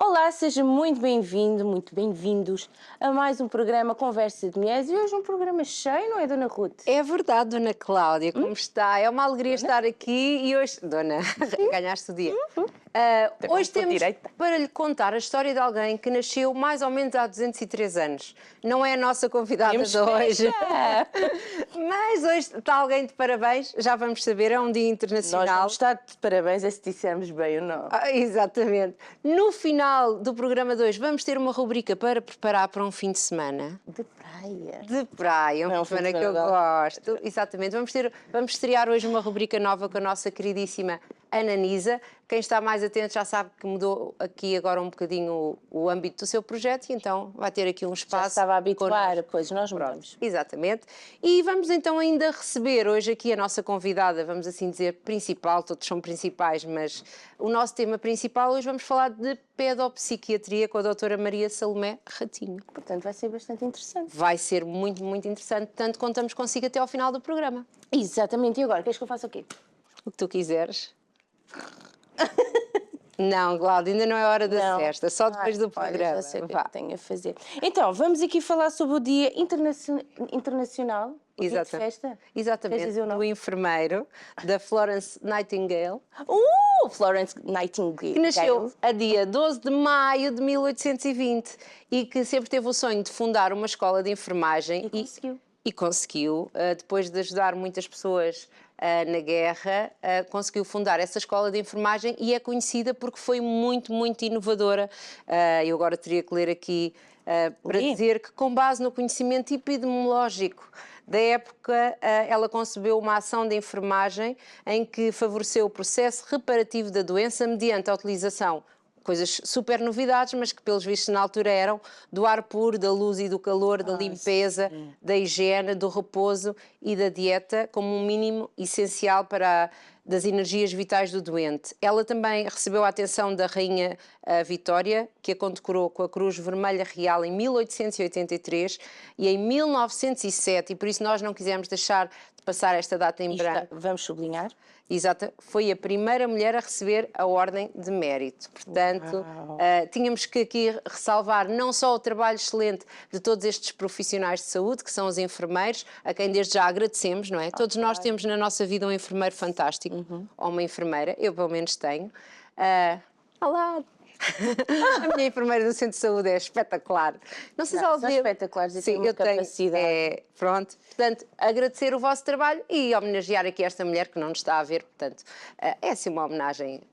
Olá, seja muito bem-vindo, muito bem-vindos a mais um programa Conversa de Mulheres e hoje um programa cheio, não é, Dona Ruth? É verdade, Dona Cláudia, como está? É uma alegria estar aqui e hoje... Dona, ganhaste o dia. Hoje temos para lhe contar a história de alguém que nasceu mais ou menos há 203 anos. Não é a nossa convidada Temos de hoje. festa! Mas hoje está alguém de parabéns, já vamos saber, é um dia internacional. Nós vamos estar de parabéns, é se dissermos bem ou não. Exatamente. No final do programa de hoje vamos ter uma rubrica para preparar para um fim de semana. De praia. De praia, Não, uma semana que eu gosto. Exatamente. Vamos estrear hoje uma rubrica nova com a nossa queridíssima Ana Nisa. Quem está mais atento já sabe que mudou aqui agora um bocadinho o âmbito do seu projeto e então vai ter aqui um espaço. Já estava a habituar, connosco. pois nós mudamos. Exatamente. E vamos então ainda receber hoje aqui a nossa convidada, vamos assim dizer, principal, todos são principais, mas o nosso tema principal hoje vamos falar de pedopsiquiatria com a doutora Maria Salomé Ratinho. Portanto, vai ser bastante interessante. Vai ser muito, muito interessante, tanto contamos consigo até ao final do programa. Exatamente. E agora, queres que eu faça o quê? O que tu quiseres. Não, Cláudia, ainda não é hora da cesta, só depois do programa. Já sei o que é que tenho a fazer. Então, vamos aqui falar sobre o Dia Internacional. O dia de festa? Exatamente, do enfermeiro, da Florence Nightingale. Florence Nightingale. Que nasceu a dia 12 de maio de 1820 e que sempre teve o sonho de fundar uma escola de enfermagem. E conseguiu. E conseguiu, depois de ajudar muitas pessoas na guerra, conseguiu fundar essa escola de enfermagem e é conhecida porque foi muito, muito inovadora. Eu agora teria que ler aqui para dizer que, com base no conhecimento epidemiológico da época, ela concebeu uma ação de enfermagem em que favoreceu o processo reparativo da doença mediante a utilização coisas super novidades, mas que pelos vistos na altura eram do ar puro, da luz e do calor, da limpeza, da higiene, do repouso e da dieta como um mínimo essencial para das energias vitais do doente. Ela também recebeu a atenção da Rainha Vitória, que a condecorou com a Cruz Vermelha Real em 1883 e em 1907, e por isso nós não quisemos deixar de passar esta data em branco. Vamos sublinhar. Exato, foi a primeira mulher a receber a Ordem de Mérito. Portanto, tínhamos que aqui ressalvar não só o trabalho excelente de todos estes profissionais de saúde, que são os enfermeiros, a quem desde já agradecemos, não é? Todos nós temos na nossa vida um enfermeiro fantástico, ou uma enfermeira, eu pelo menos tenho. Olá! A minha enfermeira do centro de saúde é espetacular. Não sei se ela são espetaculares e têm uma capacidade. Pronto. Portanto, agradecer o vosso trabalho e homenagear aqui esta mulher que não nos está a ver. Portanto, é assim uma homenagem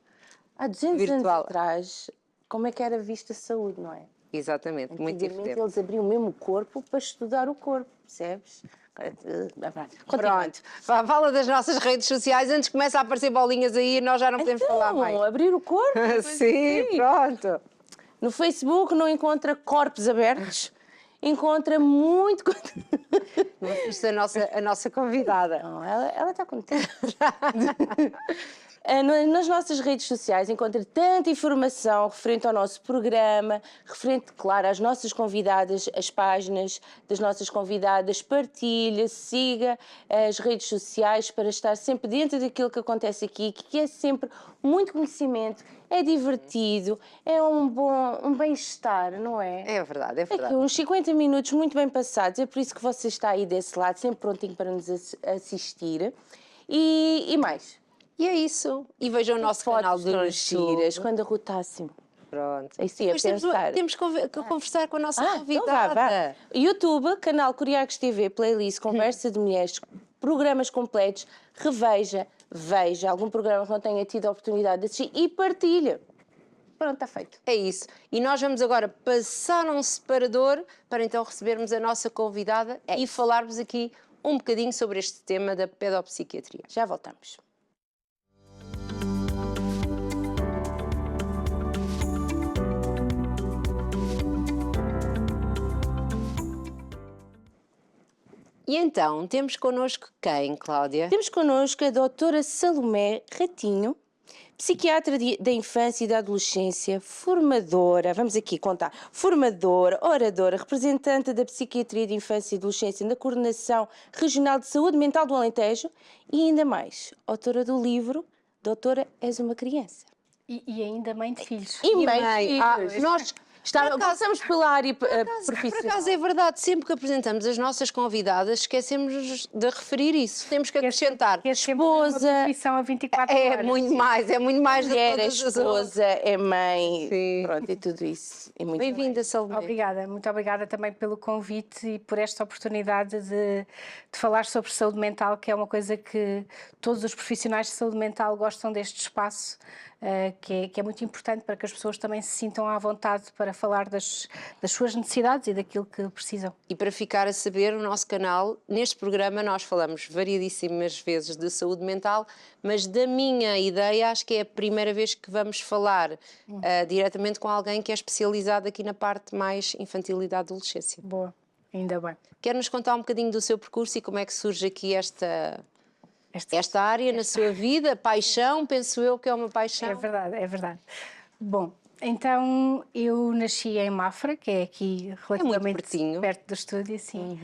há 200 virtual. anos atrás, como é que era vista a saúde, não é? Exatamente, muito diferente. Eles abriam mesmo o corpo para estudar o corpo, percebes? Pronto, fala das nossas redes sociais, antes começa a aparecer bolinhas aí e nós já não podemos falar mais. Abrir o corpo? Sim, pronto. No Facebook não encontra corpos abertos, encontra muito... Isto é a nossa convidada. Não, ela está contente. Nas nossas redes sociais encontra tanta informação referente ao nosso programa, referente, claro, às nossas convidadas, as páginas das nossas convidadas, partilha, siga as redes sociais para estar sempre dentro daquilo que acontece aqui, que é sempre muito conhecimento, é divertido, é um bem-estar, não é? É verdade, é verdade. Aqui, uns 50 minutos muito bem passados, é por isso que você está aí desse lado, sempre prontinho para nos assistir. E mais... E é isso. E vejam o nosso canal do YouTube. Quando a Ruth está assim. Pronto. É isso, temos que conversar com a nossa convidada. Então vá. YouTube, canal Curiacos TV, playlist Conversa de Mulheres, programas completos, veja algum programa que não tenha tido a oportunidade de assistir e partilha. Pronto, está feito. É isso. E nós vamos agora passar um separador para então recebermos a nossa convidada e falarmos aqui um bocadinho sobre este tema da pedopsiquiatria. Já voltamos. E então, temos connosco quem, Cláudia? Temos connosco a doutora Salomé Ratinho, psiquiatra da infância e da adolescência, formadora, vamos aqui contar, formadora, oradora, representante da psiquiatria de infância e adolescência na Coordenação Regional de Saúde Mental do Alentejo e ainda mais, autora do livro Doutora, és uma criança. E ainda mãe de filhos. E mãe. mãe, filhos. Nós começamos pela área Por profissional. acaso é verdade, sempre que apresentamos as nossas convidadas, esquecemos de referir isso. Temos que acrescentar. Que é sempre uma esposa, profissão a 24 horas. É muito mais do que mulher, é todas as outras. esposa, é mãe, Sim. pronto, e tudo isso. É muito Bem-vinda, Salomé. Obrigada, muito obrigada também pelo convite e por esta oportunidade de falar sobre saúde mental, que é uma coisa que todos os profissionais de saúde mental gostam deste espaço, que é muito importante para que as pessoas também se sintam à vontade para falar das suas necessidades e daquilo que precisam. E para ficar a saber, o nosso canal, neste programa nós falamos variedíssimas vezes de saúde mental, mas da minha ideia acho que é a primeira vez que vamos falar diretamente com alguém que é especializado aqui na parte mais infantil e da adolescência. Boa, ainda bem. Quer-nos contar um bocadinho do seu percurso e como é que surge aqui esta área na sua vida? Paixão, penso eu que é uma paixão. É verdade, é verdade. Bom, então eu nasci em Mafra, que é aqui relativamente perto do estúdio, sim.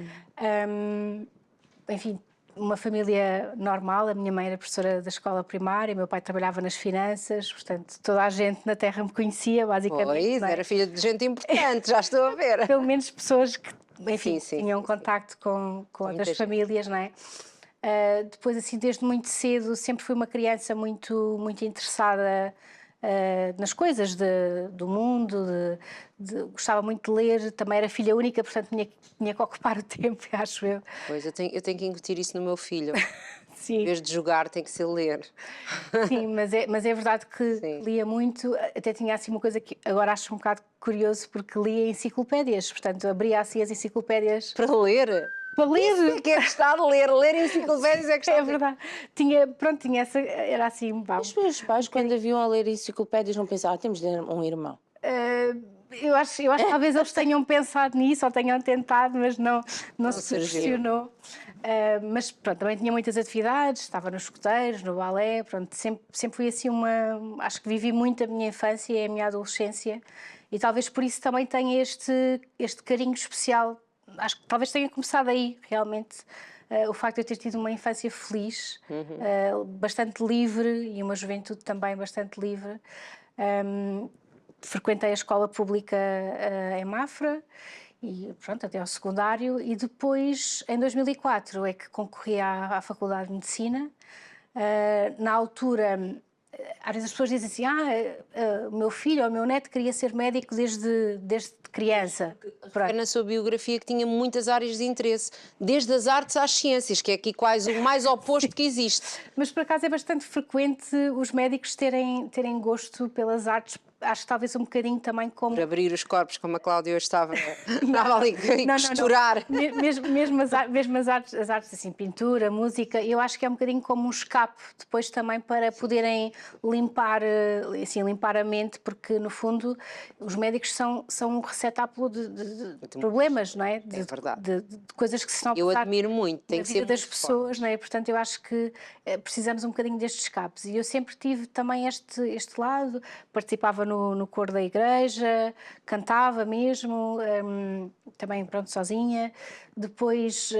Enfim, uma família normal, a minha mãe era professora da escola primária, meu pai trabalhava nas finanças, portanto toda a gente na terra me conhecia, basicamente. Pois, era filha de gente importante, já estou a ver. Pelo menos pessoas que, enfim, sim, tinham contacto com outras famílias, não é? Depois, assim, desde muito cedo, sempre fui uma criança muito interessada nas coisas do mundo, gostava muito de ler, também era filha única, portanto tinha que ocupar o tempo, acho eu. Pois, eu tenho que incutir isso no meu filho. Sim. Em vez de jogar, tem que ser ler. Sim, mas é verdade que lia muito, até tinha assim uma coisa que agora acho um bocado curioso, porque lia enciclopédias, portanto abria assim as enciclopédias... Para ler? Para ler! Isso é que é gostar de ler enciclopédias é gostar de ler. É verdade. Tinha essa, era assim... Pá, os meus pais, quando haviam a ler enciclopédias, não pensavam, temos de ter um irmão. Eu acho que talvez eles tenham pensado nisso ou tenham tentado, mas não se questionou. Mas pronto, também tinha muitas atividades, estava nos escoteiros, no balé, pronto, sempre fui assim acho que vivi muito a minha infância e a minha adolescência e talvez por isso também tenha este carinho especial. Acho que talvez tenha começado aí, realmente, o facto de eu ter tido uma infância feliz, bastante livre e uma juventude também bastante livre. Frequentei a escola pública em Mafra e pronto, até ao secundário, e depois, em 2004, é que concorri à Faculdade de Medicina. Na altura, às vezes as pessoas dizem assim, o meu filho ou o meu neto queria ser médico desde criança. Foi na sua biografia que tinha muitas áreas de interesse, desde as artes às ciências, que é aqui quase o mais oposto que existe. Mas por acaso é bastante frequente os médicos terem gosto pelas artes, acho que talvez um bocadinho também como... Para abrir os corpos, como a Cláudia hoje estava ali a costurar. Mesmo as artes assim, pintura, música, eu acho que é um bocadinho como um escape, depois também para poderem limpar a mente, porque no fundo os médicos são um receptáculo de problemas, não é? É verdade. De coisas que se estão a Eu passar admiro muito, tem que ser vida das pessoas, não é? Portanto, eu acho que precisamos um bocadinho destes escapes. E eu sempre tive também este lado, participava no coro da igreja, cantava mesmo, também pronto, sozinha. Depois,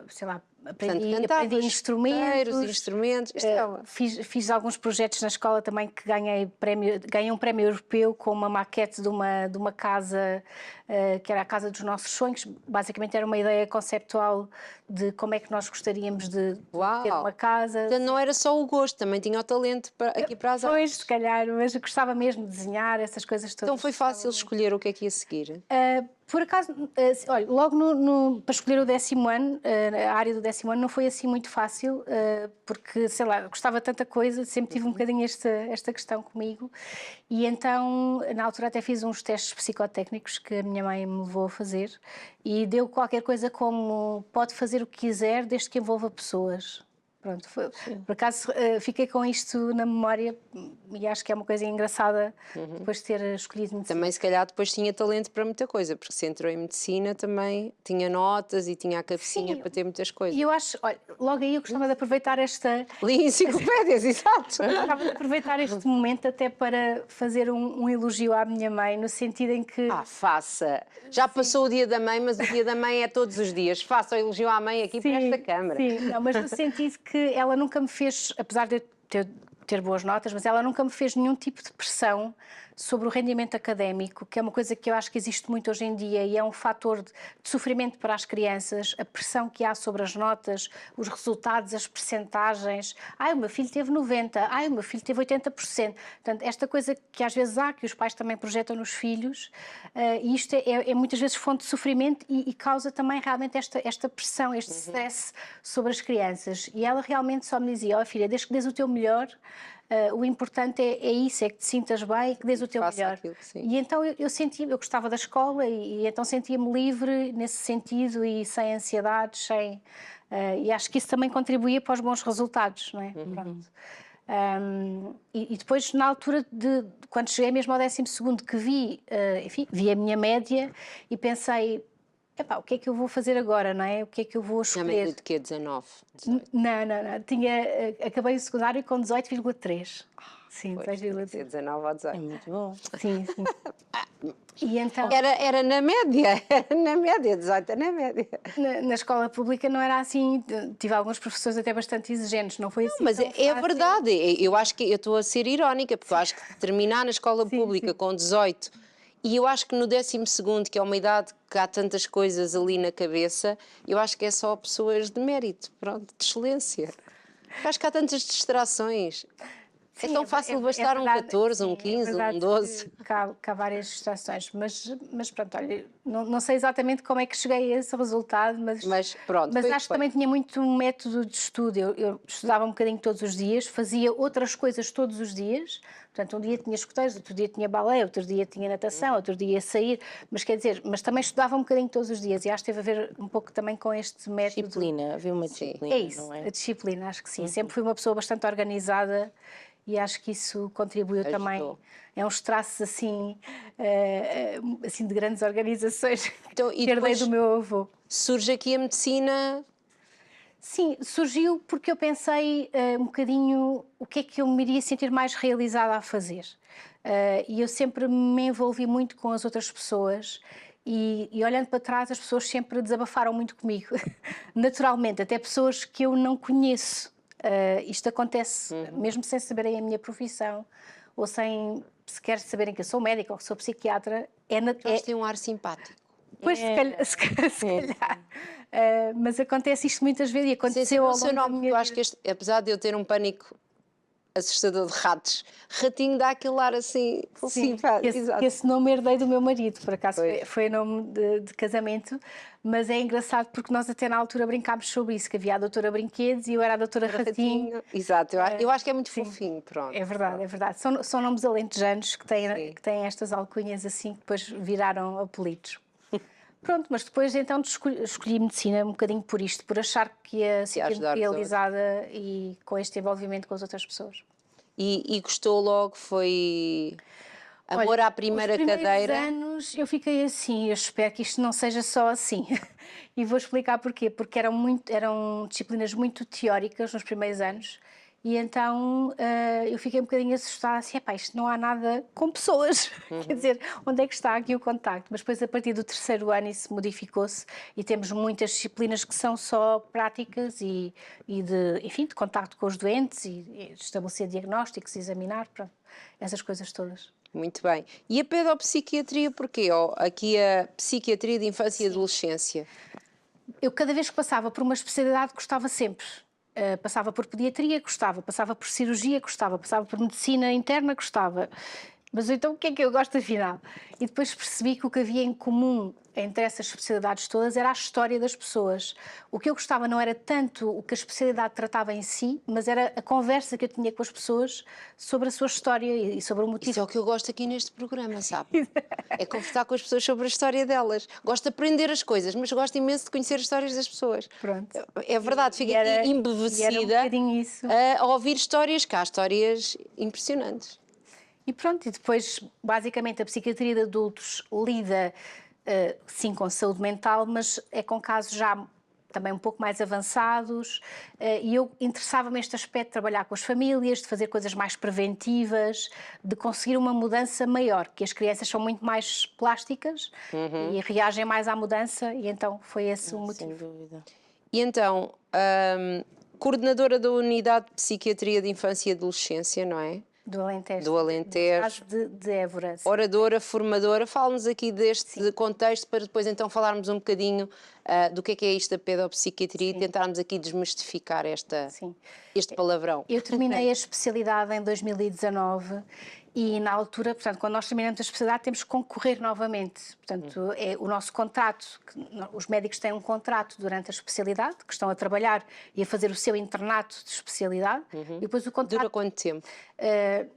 sei lá, aprendi instrumentos. Fiz alguns projetos na escola também que ganhei um prémio europeu com uma maquete de uma casa que era a casa dos nossos sonhos. Basicamente era uma ideia conceptual de como é que nós gostaríamos de ter uma casa. Então não era só o gosto, também tinha o talento aqui para as artes. Pois, se calhar, mas eu gostava mesmo de desenhar essas coisas todas. Então foi fácil escolher o que é que ia seguir? Por acaso, olha, logo para escolher o 10º ano, a área do 10º ano não foi assim muito fácil, porque, sei lá, gostava de tanta coisa, sempre tive um bocadinho esta questão comigo, e então, na altura até fiz uns testes psicotécnicos que a minha mãe me levou a fazer, e deu qualquer coisa como, pode fazer o que quiser, desde que envolva pessoas. Pronto, por acaso fiquei com isto na memória e acho que é uma coisa engraçada depois de ter escolhido medicina. Também se calhar depois tinha talento para muita coisa, porque se entrou em medicina também tinha notas e tinha a cabecinha para ter muitas coisas. E eu acho, olha, logo aí eu gostava de aproveitar Li enciclopédias, exato! Gostava de aproveitar este momento até para fazer um elogio à minha mãe, no sentido em que... faça! Já passou o dia da mãe, mas o dia da mãe é todos os dias. Faça o elogio à mãe aqui para esta câmara. Sim, não, mas no sentido que ela nunca me fez, apesar de eu ter ter boas notas, mas ela nunca me fez nenhum tipo de pressão sobre o rendimento académico, que é uma coisa que eu acho que existe muito hoje em dia e é um fator de sofrimento para as crianças, a pressão que há sobre as notas, os resultados, as percentagens. Ai, o meu filho teve 90, ai, o meu filho teve 80%. Portanto, esta coisa que às vezes há, que os pais também projetam nos filhos, e isto é muitas vezes fonte de sofrimento e causa também realmente esta pressão, este stress sobre as crianças. E ela realmente só me dizia, ó filha, desde que dês o teu melhor, o importante é isso, é que te sintas bem e que dês o teu melhor. Aquilo que sim. E então eu gostava da escola e então sentia-me livre nesse sentido e sem ansiedades, e acho que isso também contribuía para os bons resultados, não é? Pronto. E depois, na altura quando cheguei mesmo ao 12º, que vi a minha média e pensei, epá, o que é que eu vou fazer agora, não é? O que é que eu vou Já escolher? me de quê? 19? 18? Não. Acabei o secundário com 18,3. Sim, Pois, 18,3. 19 ou 18. É muito bom. Sim. E então, Era na média, era na média, 18 é na média. na escola pública não era assim. Tive alguns professores até bastante exigentes, não foi assim Mas tão é fácil. verdade, eu acho que eu estou a ser irónica, porque eu acho que terminar na escola pública com 18, e eu acho que no 12º, que é uma idade que há tantas coisas ali na cabeça, eu acho que é só pessoas de mérito, pronto, de excelência. Eu acho que há tantas distrações. É tão fácil bastar um 14, um 15, um 12. Que há várias distrações, mas pronto, olha, não sei exatamente como é que cheguei a esse resultado, Mas pronto, mas foi o acho que que também tinha muito um método de estudo. Eu estudava um bocadinho todos os dias, fazia outras coisas todos os dias. Portanto, um dia tinha escuteiros, outro dia tinha balé, outro dia tinha natação, outro dia ia sair. Mas quer dizer, também estudava um bocadinho todos os dias e acho que teve a ver um pouco também com este método. Disciplina, havia uma disciplina, É isso, não é? a disciplina, acho que sim. Sempre fui uma pessoa bastante organizada e acho que isso contribuiu também. É uns traços assim, assim de grandes organizações Então, que herdei do meu avô. Surge aqui a medicina. Sim, surgiu porque eu pensei um bocadinho o que é que eu me iria sentir mais realizada a fazer. E eu sempre me envolvi muito com as outras pessoas e olhando para trás as pessoas sempre desabafaram muito comigo, naturalmente, até pessoas que eu não conheço. Isto acontece mesmo sem saberem a minha profissão ou sem sequer saberem que eu sou médica ou que sou psiquiatra. Eles têm um ar simpático. Pois, se calhar. Mas acontece isto muitas vezes e aconteceu ao longo da minha eu acho que apesar de eu ter um pânico assustador de ratos, ratinho dá aquele ar assim simpático. Esse nome herdei do meu marido, por acaso foi nome de casamento, mas é engraçado porque nós até na altura brincámos sobre isso, que havia a doutora Brinquedos e eu era a doutora Ratinho. Exato, eu acho que é muito fofinho, pronto. É verdade, é verdade. São nomes alentejanos que têm estas alcunhas assim que depois viraram apelidos. Pronto, mas depois então escolhi medicina um bocadinho por isto, por achar que ia ser realizada e com este envolvimento com as outras pessoas. E gostou logo, foi amor à primeira cadeira? Os primeiros anos eu fiquei assim, eu espero que isto não seja só assim. E vou explicar porquê, porque eram disciplinas muito teóricas nos primeiros anos. E então eu fiquei um bocadinho assustada, assim, isto não há nada com pessoas, quer dizer, onde é que está aqui o contacto? Mas depois a partir do 3º ano isso modificou-se e temos muitas disciplinas que são só práticas e de contacto com os doentes e estabelecer diagnósticos, examinar, pronto, essas coisas todas. Muito bem. E a pedopsiquiatria porquê? Aqui a psiquiatria de infância e adolescência? Eu cada vez que passava por uma especialidade gostava sempre. Passava por pediatria, gostava. Passava por cirurgia, gostava. Passava por medicina interna, gostava. Mas então o que é que eu gosto afinal? E depois percebi que o que havia em comum entre essas especialidades todas era a história das pessoas. O que eu gostava não era tanto o que a especialidade tratava em si, mas era a conversa que eu tinha com as pessoas sobre a sua história e sobre o motivo. Isso é o que eu gosto aqui neste programa, sabe? É conversar com as pessoas sobre a história delas. Gosto de aprender as coisas, mas gosto imenso de conhecer as histórias das pessoas. Pronto. É verdade, fico aqui embevecida a ouvir histórias, que há histórias impressionantes. E pronto, e depois, basicamente, a psiquiatria de adultos lida, sim, com saúde mental, mas é com casos já também um pouco mais avançados, e eu interessava-me neste aspecto de trabalhar com as famílias, de fazer coisas mais preventivas, de conseguir uma mudança maior, que as crianças são muito mais plásticas e reagem mais à mudança, e então foi esse o motivo. Sem dúvida. E então, coordenadora da Unidade de Psiquiatria de Infância e Adolescência, não é? Do Alentejo. Do Alentejo. Caso de Évora. Sim. Oradora, formadora. Fala-nos aqui deste contexto para depois então falarmos um bocadinho do que é isto da pedopsiquiatria e tentarmos aqui desmistificar este palavrão. Eu terminei a especialidade em 2019 e na altura, portanto, quando nós terminamos a especialidade temos que concorrer novamente. Portanto, é o nosso contrato, os médicos têm um contrato durante a especialidade, que estão a trabalhar e a fazer o seu internato de especialidade. E depois o contrato... Dura quanto tempo?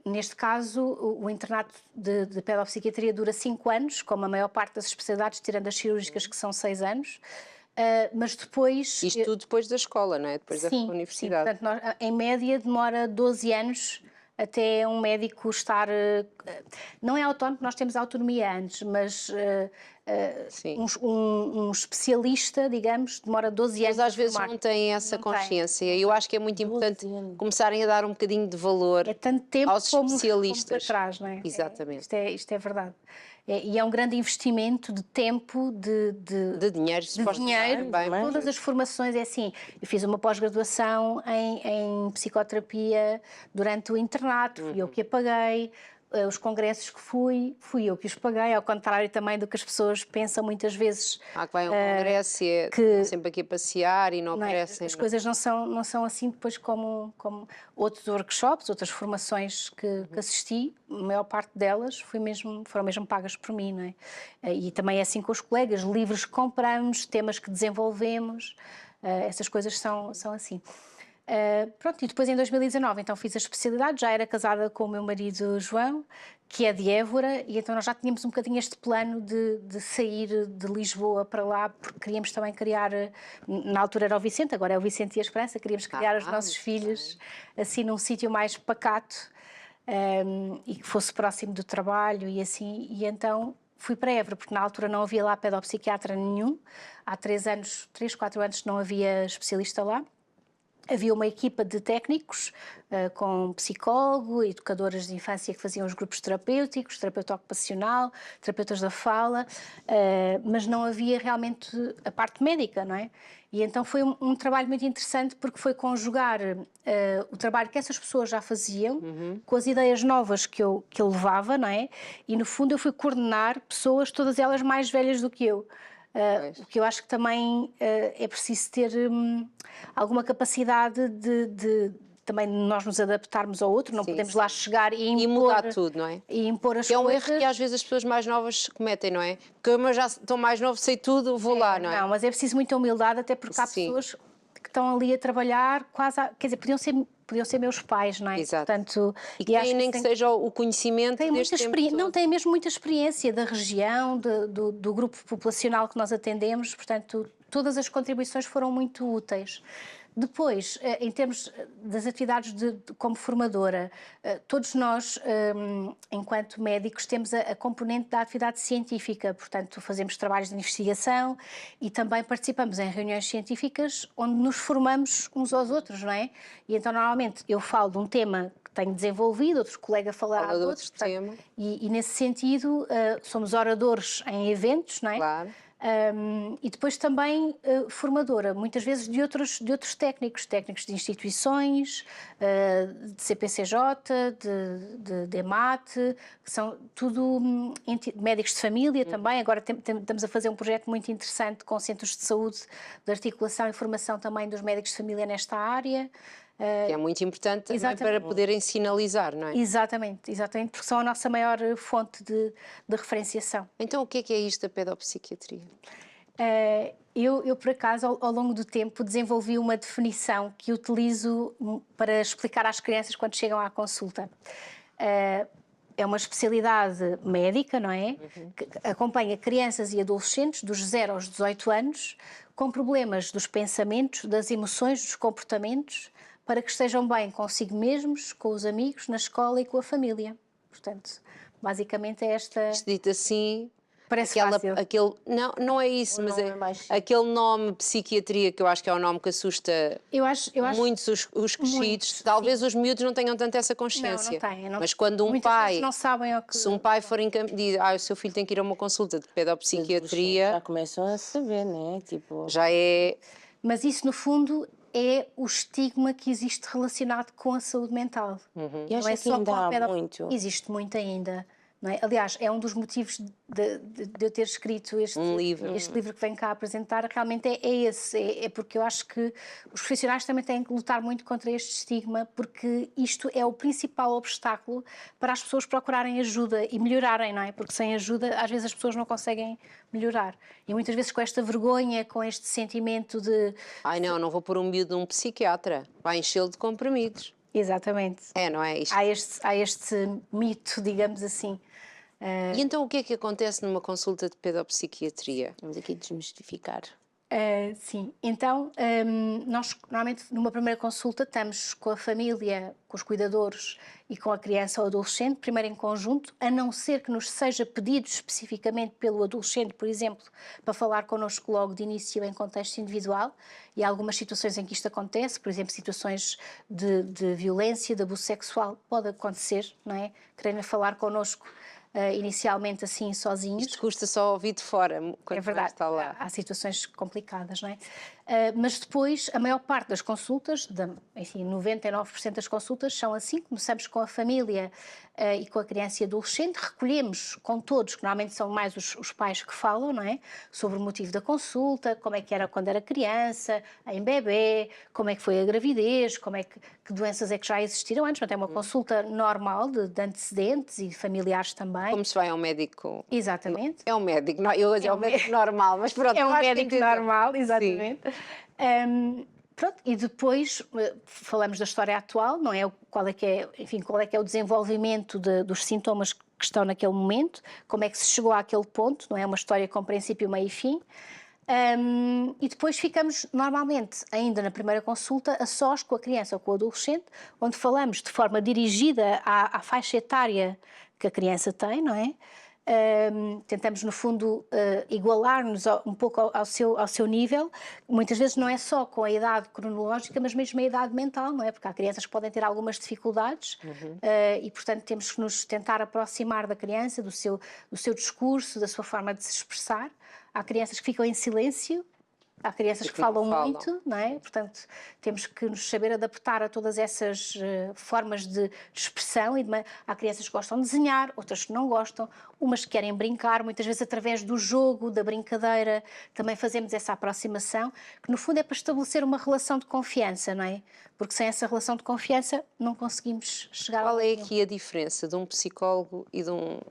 Neste caso, o internato de pedopsiquiatria dura 5 anos, como a maior parte das especialidades, tirando as cirúrgicas, que são 6 anos. Mas depois... Isto tudo depois da escola, não é? Depois da universidade. Sim, portanto, em média demora 12 anos até um médico estar... não é autónomo, nós temos autonomia antes, mas um especialista, digamos, demora 12 anos. Mas às vezes não têm essa consciência. Eu acho que é muito importante começarem a dar um bocadinho de valor tanto tempo aos especialistas. como para trás, não é? Exatamente. Isto é verdade. E é um grande investimento de tempo, de dinheiro, todas as formações. É assim, eu fiz uma pós-graduação em psicoterapia durante o internato, fui eu que a paguei. Os congressos que fui eu que os paguei, ao contrário também do que as pessoas pensam muitas vezes. Que vai a um congresso e estão sempre aqui a passear e não aparecem. As coisas não são assim depois como outros workshops, outras formações que assisti, a maior parte delas foram mesmo pagas por mim, não é? E também é assim com os colegas, livros que compramos, temas que desenvolvemos, essas coisas são assim. Pronto, e depois em 2019 então fiz a especialidade, já era casada com o meu marido João, que é de Évora, e então nós já tínhamos um bocadinho este plano de sair de Lisboa para lá, porque queríamos também criar, na altura era o Vicente, agora é o Vicente e a Esperança, queríamos criar os nossos filhos assim num sítio mais pacato e que fosse próximo do trabalho e assim, e então fui para Évora, porque na altura não havia lá pedopsiquiatra nenhum, há 3, 4 anos não havia especialista lá. Havia uma equipa de técnicos, com psicólogo, educadoras de infância que faziam os grupos terapêuticos, terapeuta ocupacional, terapeutas da fala, mas não havia realmente a parte médica, não é? E então foi um trabalho muito interessante porque foi conjugar o trabalho que essas pessoas já faziam com as ideias novas que eu levava, não é? E no fundo eu fui coordenar pessoas, todas elas mais velhas do que eu. O que eu acho que também é preciso ter alguma capacidade de também nós nos adaptarmos ao outro, não podemos lá chegar e impor, mudar tudo, não é? E impor as coisas. É um coisas. erro que às vezes as pessoas mais novas cometem, não é? Porque eu já estou mais novo, sei tudo, vou lá, não é? Não, mas é preciso muita humildade, até porque há pessoas que estão ali a trabalhar quase, quer dizer, podiam ser meus pais, não é? Exato. Portanto, e que nem que seja o conhecimento deste tempo todo. Não, têm mesmo muita experiência da região, do grupo populacional que nós atendemos, portanto, todas as contribuições foram muito úteis. Depois, em termos das atividades como formadora, todos nós, enquanto médicos, temos a componente da atividade científica, portanto, fazemos trabalhos de investigação e também participamos em reuniões científicas onde nos formamos uns aos outros, não é? E então, normalmente, eu falo de um tema que tenho desenvolvido, outro colega falará de outro tema. E nesse sentido, somos oradores em eventos, não é? Claro. E depois também formadora, muitas vezes de outros técnicos de instituições, de CPCJ, de EMAT, que são tudo médicos de família também. Agora estamos a fazer um projeto muito interessante com centros de saúde, de articulação e formação também dos médicos de família nesta área. Que é muito importante também para poderem sinalizar, não é? Exatamente, porque são a nossa maior fonte de referenciação. Então, o que é isto da pedopsiquiatria? Eu, por acaso, ao longo do tempo, desenvolvi uma definição que utilizo para explicar às crianças quando chegam à consulta. É uma especialidade médica, não é? Que acompanha crianças e adolescentes dos 0 aos 18 anos com problemas dos pensamentos, das emoções, dos comportamentos, para que estejam bem consigo mesmos, com os amigos, na escola e com a família. Portanto, basicamente é esta... Isto dito assim... Parece fácil. Não é isso, mas é aquele nome psiquiatria que eu acho que é um nome que assusta muitos os crescidos. Muitos, talvez os miúdos não tenham tanto essa consciência. Não têm. Mas quando um pai... não sabem o que... Se um pai for diz, o seu filho tem que ir a uma consulta de pedopsiquiatria... Já começam a saber, né? Já é... Mas isso, no fundo, é o estigma que existe relacionado com a saúde mental. E acho Não é que só ainda com a há muito. Existe muito ainda. Não é? Aliás, é um dos motivos de eu ter escrito este livro que venho cá apresentar, realmente é esse. É porque eu acho que os profissionais também têm que lutar muito contra este estigma, porque isto é o principal obstáculo para as pessoas procurarem ajuda e melhorarem, não é? Porque sem ajuda, às vezes as pessoas não conseguem melhorar. E muitas vezes com esta vergonha, com este sentimento de... Ai não vou pôr um miúdo num psiquiatra, vai enchê-lo de comprimidos. Exatamente. Não é isto? Há este mito, digamos assim. E então o que é que acontece numa consulta de pedopsiquiatria? Vamos aqui desmistificar. Sim, então nós normalmente numa primeira consulta estamos com a família, com os cuidadores e com a criança ou adolescente, primeiro em conjunto, a não ser que nos seja pedido especificamente pelo adolescente, por exemplo, para falar connosco logo de início em contexto individual, e há algumas situações em que isto acontece, por exemplo, situações de violência, de abuso sexual, pode acontecer, não é? Querem falar connosco inicialmente assim sozinhos. Isto custa só ouvir de fora, quando É verdade, está lá. há situações complicadas, não é? Mas depois, a maior parte das consultas, enfim, 99% das consultas são assim, começamos com a família e com a criança e adolescente, recolhemos com todos, que normalmente são mais os pais que falam, não é? Sobre o motivo da consulta, como é que era quando era criança, em bebê, como é que foi a gravidez, que doenças é que já existiram antes, portanto é uma consulta normal de antecedentes e familiares também. Como se vai ao médico. Exatamente. É um médico, não, eu é um médico normal, mas pronto. É um acho que médico entendo. normal, exatamente. Pronto, e depois falamos da história atual, não é? Qual é que é o desenvolvimento dos sintomas que estão naquele momento, como é que se chegou àquele ponto, não é? Uma história com princípio, meio e fim. E depois ficamos, normalmente, ainda na primeira consulta, a sós com a criança ou com o adolescente, onde falamos de forma dirigida à faixa etária que a criança tem, não é? Tentamos, no fundo, igualar-nos um pouco ao seu nível. Muitas vezes não é só com a idade cronológica, mas mesmo a idade mental, não é? Porque há crianças que podem ter algumas dificuldades e, portanto, temos que nos tentar aproximar da criança, do seu discurso, da sua forma de se expressar. Há crianças que ficam em silêncio, há crianças que falam muito, não é? Portanto, temos que nos saber adaptar a todas essas formas de expressão. Há crianças que gostam de desenhar, outras que não gostam, umas que querem brincar, muitas vezes através do jogo, da brincadeira, também fazemos essa aproximação, que no fundo é para estabelecer uma relação de confiança, não é? Porque sem essa relação de confiança não conseguimos chegar Qual a é aqui a diferença de um psicólogo e de um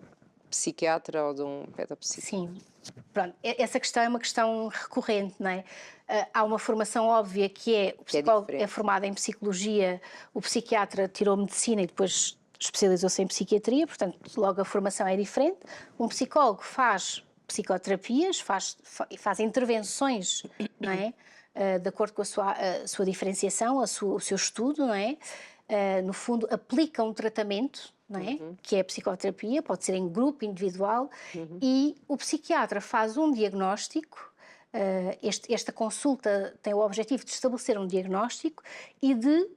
psiquiatra ou de um pedopsiquiatra? Sim, pronto, essa questão é uma questão recorrente, não é? Há uma formação óbvia que é, o psicólogo é formado em psicologia, o psiquiatra tirou medicina e depois especializou-se em psiquiatria, portanto logo a formação é diferente. Um psicólogo faz psicoterapias, faz intervenções, não é? De acordo com a sua diferenciação, o seu estudo, não é? No fundo, aplica um tratamento, não é? Que é a psicoterapia, pode ser em grupo, individual, e o psiquiatra faz um diagnóstico. Esta consulta tem o objetivo de estabelecer um diagnóstico e de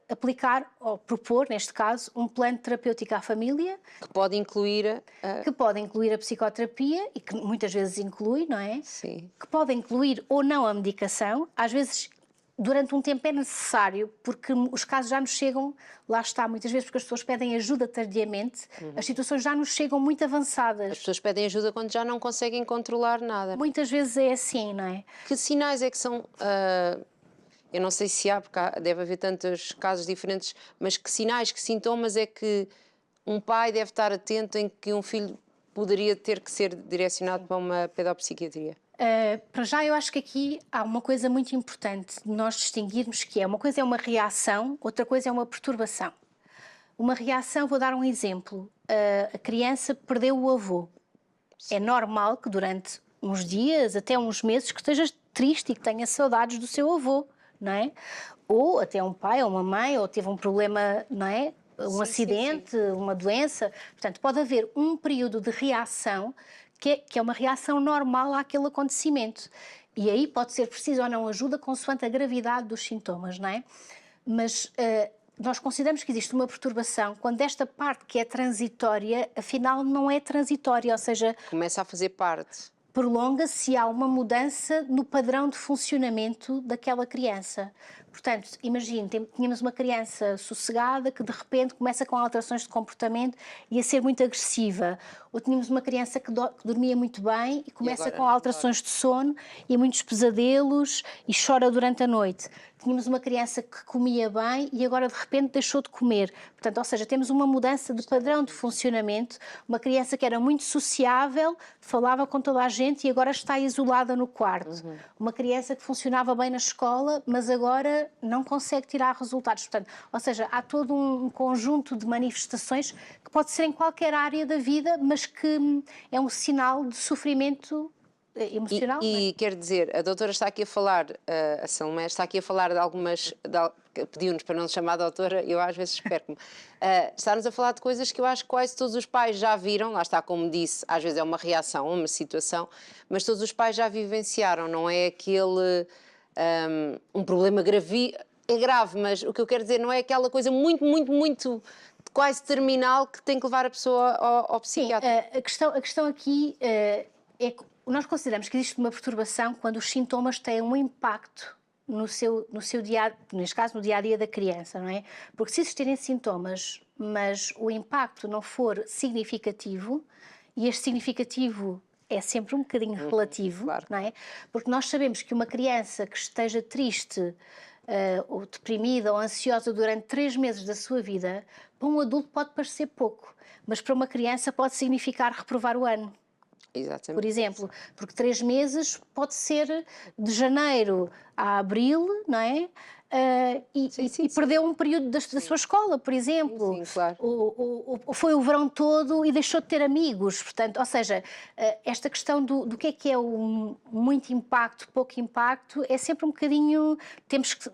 aplicar, ou propor, neste caso, um plano terapêutico à família. Que pode incluir Que pode incluir a psicoterapia, e que muitas vezes inclui, não é? Sim. Que pode incluir ou não a medicação, às vezes durante um tempo é necessário, porque os casos já nos chegam, lá está, muitas vezes porque as pessoas pedem ajuda tardiamente, as situações já nos chegam muito avançadas. As pessoas pedem ajuda quando já não conseguem controlar nada. Muitas vezes é assim, não é? Que sinais é que são... eu não sei se há, porque deve haver tantos casos diferentes, mas que sinais, que sintomas é que um pai deve estar atento em que um filho poderia ter que ser direcionado para uma pedopsiquiatria? Para já eu acho que aqui há uma coisa muito importante de nós distinguirmos, que é uma coisa é uma reação, outra coisa é uma perturbação. Uma reação, vou dar um exemplo, a criança perdeu o avô. É normal que durante uns dias, até uns meses, que esteja triste e que tenha saudades do seu avô, não é? Ou até um pai ou uma mãe, ou teve um problema, não é? Um acidente, uma doença. Portanto, pode haver um período de reação que é uma reação normal àquele acontecimento. E aí pode ser preciso ou não ajuda consoante a gravidade dos sintomas, não é? Mas nós consideramos que existe uma perturbação quando esta parte que é transitória, afinal não é transitória, ou seja... Começa a fazer parte. prolonga se há uma mudança no padrão de funcionamento daquela criança. Portanto, imagine, tínhamos uma criança sossegada que de repente começa com alterações de comportamento e a ser muito agressiva. Ou tínhamos uma criança que dormia muito bem e começa com alterações de sono e muitos pesadelos e chora durante a noite. Tínhamos uma criança que comia bem e agora de repente deixou de comer. Portanto, ou seja, temos uma mudança de padrão de funcionamento. Uma criança que era muito sociável, falava com toda a gente e agora está isolada no quarto. Uma criança que funcionava bem na escola, mas agora não consegue tirar resultados. Portanto, ou seja, há todo um conjunto de manifestações que pode ser em qualquer área da vida, mas que é um sinal de sofrimento emocional. E quer dizer, a doutora está aqui a falar, a Salomé está aqui a falar de algumas, pediu-nos para não se chamar doutora, eu às vezes perco-me, está-nos a falar de coisas que eu acho que quase todos os pais já viram, lá está, como disse, às vezes é uma reação a uma situação, mas todos os pais já vivenciaram, não é aquele, um problema grave, é grave, mas o que eu quero dizer não é aquela coisa muito quase terminal que tem que levar a pessoa ao psiquiatra. Sim, a questão aqui é que nós consideramos que existe uma perturbação quando os sintomas têm um impacto no seu dia, neste caso no dia-a-dia da criança, não é? Porque se existirem sintomas, mas o impacto não for significativo, e este significativo é sempre um bocadinho relativo, claro. não é? Porque nós sabemos que uma criança que esteja triste, ou deprimida ou ansiosa durante 3 meses da sua vida, para um adulto pode parecer pouco, mas para uma criança pode significar reprovar o ano. Exatamente. Por exemplo, porque 3 meses pode ser de janeiro a abril, não é? E perdeu um período da sua escola, por exemplo. Sim, claro. Ou foi o verão todo e deixou de ter amigos. Portanto, ou seja, esta questão do que é o muito impacto, pouco impacto, é sempre um bocadinho...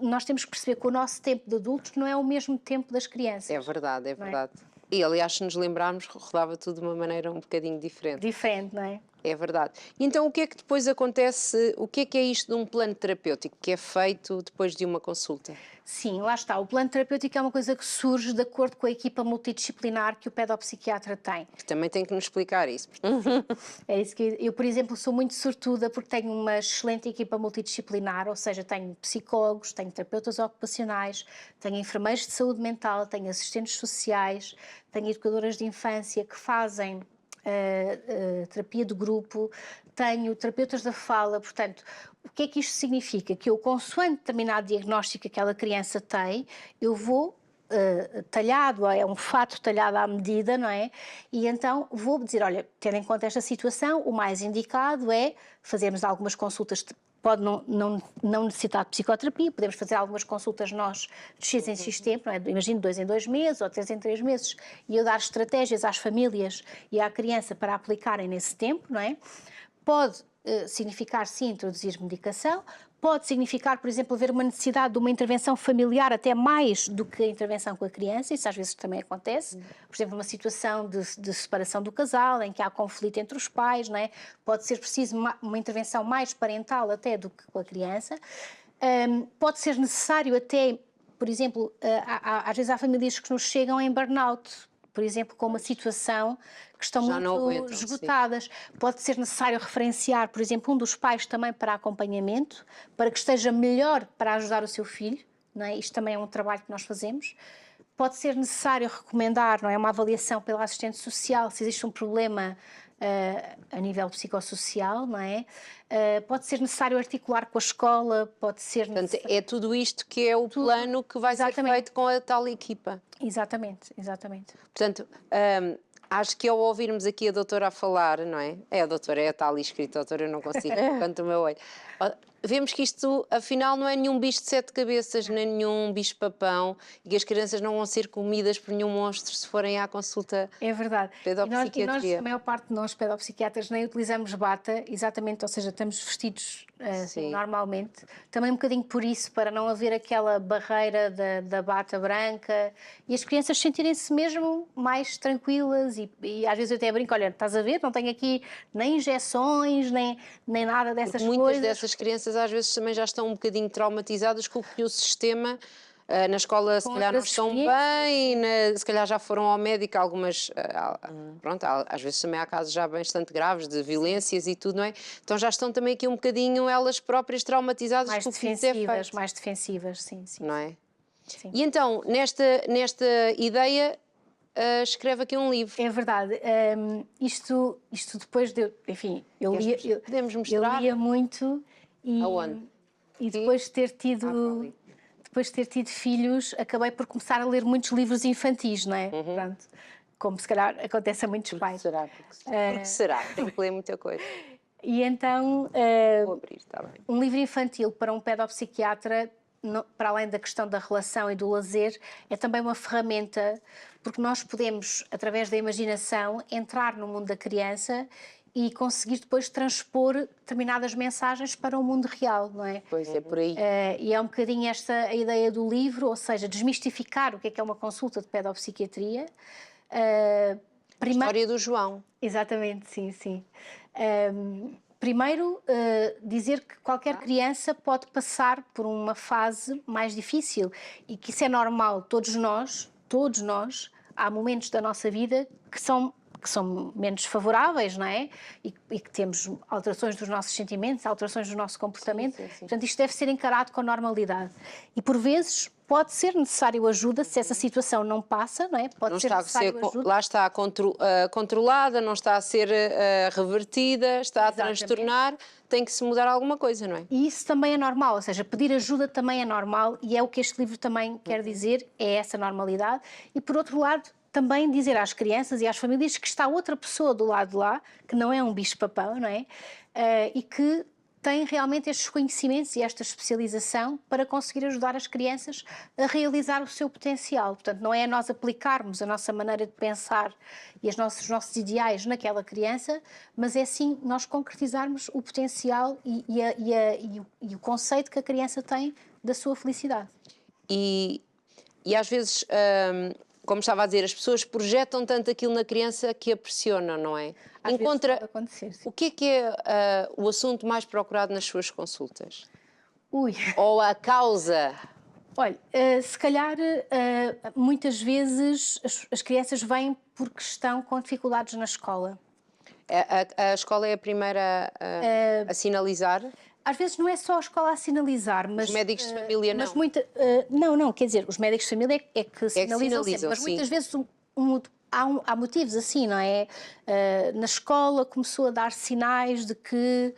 Nós temos que perceber que o nosso tempo de adultos não é o mesmo tempo das crianças. É verdade, é verdade. E, aliás, se nos lembrarmos, rodava tudo de uma maneira um bocadinho diferente. Diferente, não é? É verdade. Então, o que é que depois acontece, o que é isto de um plano terapêutico que é feito depois de uma consulta? Sim, lá está. O plano terapêutico é uma coisa que surge de acordo com a equipa multidisciplinar que o pedopsiquiatra tem. Que também tem que nos explicar isso. É isso que eu, por exemplo, sou muito sortuda porque tenho uma excelente equipa multidisciplinar, ou seja, tenho psicólogos, tenho terapeutas ocupacionais, tenho enfermeiros de saúde mental, tenho assistentes sociais, tenho educadoras de infância que fazem terapia de grupo, tenho terapeutas da fala. Portanto, o que é que isto significa? Que eu, consoante determinado diagnóstico que aquela criança tem, eu vou talhado, é um fato talhado à medida, não é? E então vou dizer, olha, tendo em conta esta situação, o mais indicado é fazermos algumas consultas. Pode não necessitar de psicoterapia, podemos fazer algumas consultas nós de X em X tempo, não é? Imagino 2 em 2 meses ou 3 em 3 meses, e eu dar estratégias às famílias e à criança para aplicarem nesse tempo, não é? Pode significar, sim, introduzir medicação, pode significar, por exemplo, haver uma necessidade de uma intervenção familiar até mais do que a intervenção com a criança, isso às vezes também acontece. Por exemplo, uma situação de separação do casal, em que há conflito entre os pais, não é? Pode ser preciso uma intervenção mais parental até do que com a criança. Pode ser necessário até, por exemplo, às vezes há famílias que nos chegam em burnout, por exemplo, com uma situação que estão muito esgotadas. Sim. Pode ser necessário referenciar, por exemplo, um dos pais também para acompanhamento, para que esteja melhor para ajudar o seu filho, não é? Isto também é um trabalho que nós fazemos. Pode ser necessário recomendar, não é, uma avaliação pela assistente social, se existe um problema a nível psicossocial, não é? Pode ser necessário articular com a escola, pode ser... Portanto, é tudo isto que é o plano que vai ser feito com a tal equipa. Exatamente, exatamente. Portanto, acho que ao ouvirmos aqui a doutora a falar, não é? É a doutora, é a tal escrita, doutora, eu não consigo, quanto o meu olho. Vemos que isto, afinal, não é nenhum bicho de 7 cabeças, nem nenhum bicho-papão, e que as crianças não vão ser comidas por nenhum monstro se forem à consulta. É verdade. Pedopsiquiatria. E nós, a maior parte de nós, pedopsiquiatras, nem utilizamos bata, exatamente, ou seja, estamos vestidos normalmente. Também um bocadinho por isso, para não haver aquela barreira da bata branca, e as crianças sentirem-se mesmo mais tranquilas, e às vezes eu até brinco, olha, estás a ver, não tenho aqui nem injeções, nem nada dessas coisas. Muitas dessas crianças às vezes também já estão um bocadinho traumatizadas com o que o sistema na escola se Com calhar não outras estão bem, se calhar já foram ao médico, algumas, pronto, às vezes também há casos já bastante graves de violências e tudo, não é? Então já estão também aqui um bocadinho elas próprias traumatizadas mais com o que lhes é feito, mais defensivas, sim, sim. não é? Sim. E então, nesta ideia, escreve aqui um livro. É verdade. Isto depois de, enfim, Podemos eu mostrar? lia muito Aonde? e depois de ter ali. depois de ter tido filhos, acabei por começar a ler muitos livros infantis, não é? Uhum. Pronto. Como se calhar acontece a muitos pais. Será? Porque será? Tenho que ler muita coisa. E então, Vou abrir, está bem. um livro infantil para um pedopsiquiatra, para além da questão da relação e do lazer, é também uma ferramenta, porque nós podemos, através da imaginação, entrar no mundo da criança e conseguir depois transpor determinadas mensagens para o mundo real, não é? Pois é, por aí. E é um bocadinho esta a ideia do livro, ou seja, desmistificar o que é uma consulta de pedopsiquiatria. História do João. Exatamente, sim, sim. Primeiro, dizer que qualquer criança pode passar por uma fase mais difícil e que isso é normal. Todos nós, há momentos da nossa vida que são menos favoráveis, não é? E que temos alterações dos nossos sentimentos, alterações do nosso comportamento. Sim, sim, sim. Portanto, isto deve ser encarado com normalidade. E, por vezes, pode ser necessário ajuda se essa situação não passa, não é? Pode Não ser está a necessário ser, ajuda. lá está controlada, não está a ser revertida, está a Exatamente. transtornar, tem que se mudar alguma coisa, não é? E isso também é normal, ou seja, pedir ajuda também é normal e é o que este livro também quer dizer, é essa normalidade. E, por outro lado, também dizer às crianças e às famílias que está outra pessoa do lado de lá, que não é um bicho-papão, não é? E que tem realmente estes conhecimentos e esta especialização para conseguir ajudar as crianças a realizar o seu potencial. Portanto, não é nós aplicarmos a nossa maneira de pensar e os nossos ideais naquela criança, mas é sim nós concretizarmos o potencial e o conceito que a criança tem da sua felicidade. E às vezes, como estava a dizer, as pessoas projetam tanto aquilo na criança que a pressionam, não é? Às vezes pode acontecer, sim. O que é o assunto mais procurado nas suas consultas? Ui. Ou a causa? Olha, se calhar muitas vezes as crianças vêm porque estão com dificuldades na escola. A escola é a primeira a sinalizar? Às vezes não é só a escola a sinalizar, mas... Os médicos de família não? Mas não, quer dizer, os médicos de família é que sinalizam sempre, mas sim. muitas vezes há motivos assim, não é? Na escola começou a dar sinais de que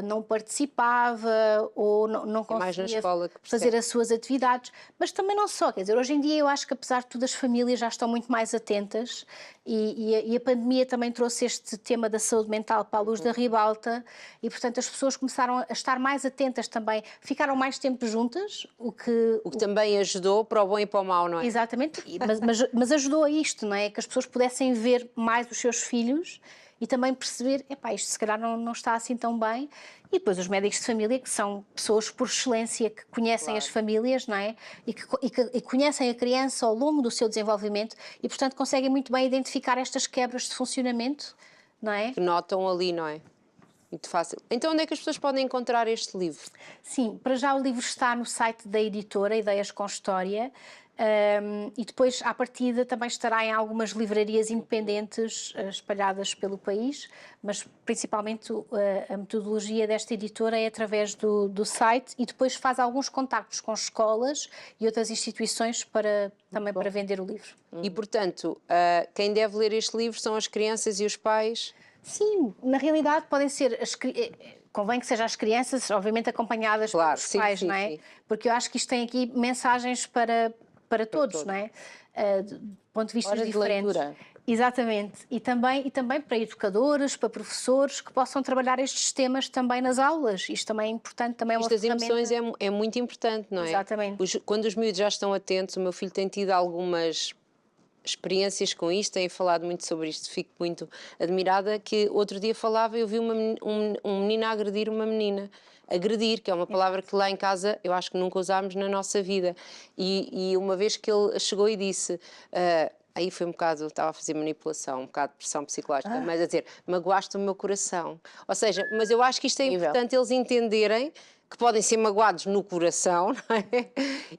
não participava ou não conseguia fazer as suas atividades, mas também não só, quer dizer, hoje em dia eu acho que apesar de tudo as famílias já estão muito mais atentas e a pandemia também trouxe este tema da saúde mental para a luz da ribalta e portanto as pessoas começaram a estar mais atentas também, ficaram mais tempo juntas, o que também ajudou para o bom e para o mau, não é? Exatamente, mas ajudou a isto, não é? Que as pessoas pudessem ver mais os seus filhos e também perceber, epá, isto se calhar não está assim tão bem. E depois os médicos de família, que são pessoas por excelência, que conhecem as famílias, não é? E conhecem a criança ao longo do seu desenvolvimento e, portanto, conseguem muito bem identificar estas quebras de funcionamento, não é? Que notam ali, não é? Muito fácil. Então onde é que as pessoas podem encontrar este livro? Sim, para já o livro está no site da editora Ideias com História. E depois, à partida, também estará em algumas livrarias independentes espalhadas pelo país, mas principalmente a metodologia desta editora é através do site e depois faz alguns contactos com escolas e outras instituições também para vender o livro. E, portanto, quem deve ler este livro são as crianças e os pais? Sim, na realidade podem ser convém que sejam as crianças, obviamente acompanhadas pelos pais, não é? Sim. Porque eu acho que isto tem aqui mensagens para todos, não é? De ponto de vista diferentes. De leitura. Exatamente. E também para educadores, para professores, que possam trabalhar estes temas também nas aulas. Isto também é importante, também é uma ferramenta. Estas emoções é muito importante, não é? Exatamente. Quando os miúdos já estão atentos, o meu filho tem tido algumas experiências com isto, tem falado muito sobre isto, fico muito admirada, que outro dia falava e eu vi um menino a agredir uma menina. Agredir, que é uma palavra que lá em casa eu acho que nunca usámos na nossa vida. E uma vez que ele chegou e disse, aí foi um bocado, estava a fazer manipulação, um bocado de pressão psicológica, mas a dizer, magoaste o meu coração. Ou seja, mas eu acho que isto é importante eles entenderem que podem ser magoados no coração, não é?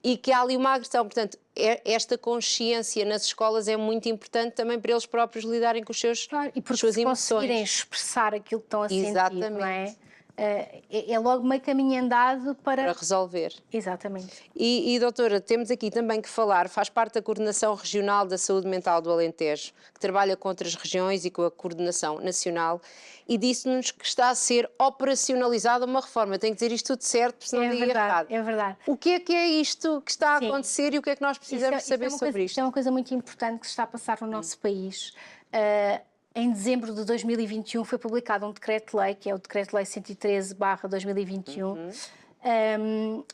E que há ali uma agressão. Portanto, esta consciência nas escolas é muito importante também para eles próprios lidarem com os seus, Claro, e as porque suas se conseguirem emoções. expressar aquilo que estão a sentir, Exatamente. não é? É logo meio caminho andado Para resolver. Exatamente. E, doutora, temos aqui também que falar, faz parte da Coordenação Regional da Saúde Mental do Alentejo, que trabalha com outras regiões e com a Coordenação Nacional, e disse-nos que está a ser operacionalizada uma reforma. Eu tenho que dizer isto tudo certo, porque senão É digo verdade, errado. é verdade. O que é isto que está a Sim. acontecer e o que é que nós precisamos saber sobre Isto isto? é uma coisa muito importante que se está a passar no nosso país. Em dezembro de 2021 foi publicado um decreto-lei, que é o Decreto-Lei 113/2021,